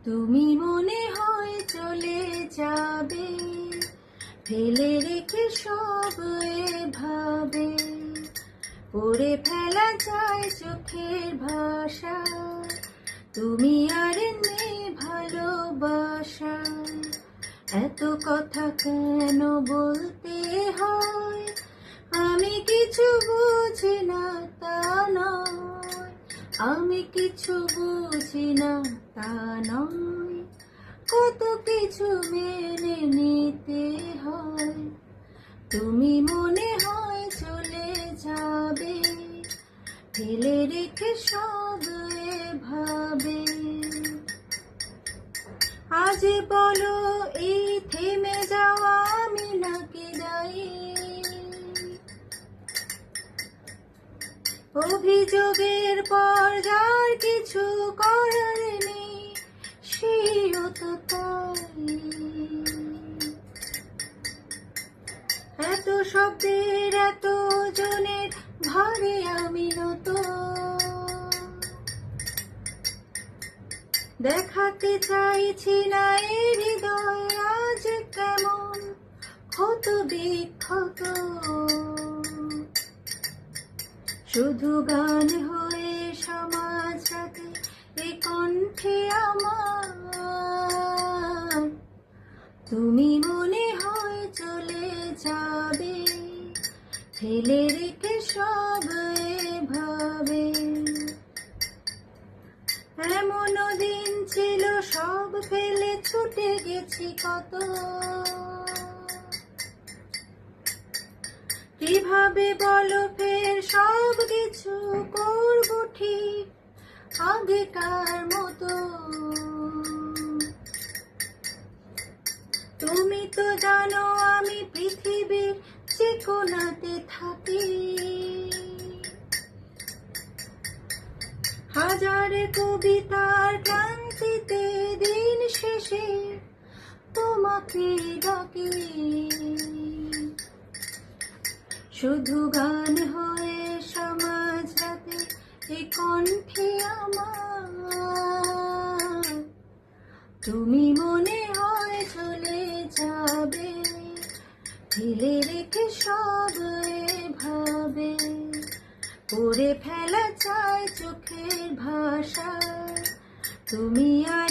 তুমি মনে হয় চলে যাবে, ফেলে রেখে সব এভাবে। পড়ে ফেলা যায় চোখের ভাষা, তুমি আর নেই ভালোবাসা। এত কথা কেন বলতে হয়, আমি কিছু বুঝি না তা নয়, আমি কিছু বুঝি না তা নয়। কত কিছু মেনে নিতে হয়, তুমি মনে হয় চলে যাবে, ফেলে রেখে সব এভাবে। আজ বলো এই থেমে যাওয়া আমি নাকি দায়ী, অভিযোগের পর যার কিছু করার নেই সেও তো তাই। এত শব্দের এত জনের ভারে আমি নত, দেখাতে চাইছি না এই হৃদয় আজ কেমন ক্ষত বিক্ষত। শুধু গান হয়ে সমাজ রাতে এ কণ্ঠে আমার, তুমি মনে হয় চলে যাবে, ফেলে রেখে সব এভাবে। এমনও দিন ছিল সব ফেলে ছুটে গেছি কত, কিভাবে বলো ফের সব কিছু করবো ঠিক আগেকার মতো। তুমি তো জানো আমি পৃথিবীর যে কোণাতে থাকি, হাজারে কবিতার ক্লান্তিতে দিন শেষে তোমাকে ডাকি। শুধু গান হয়ে সমাজ রাতে এ কণ্ঠে আমার, তুমি মনে হয় চলে যাবে, ফেলে রেখে সব এভাবে। পড়ে ফেলা যায় চোখের ভাষা, তুমি আর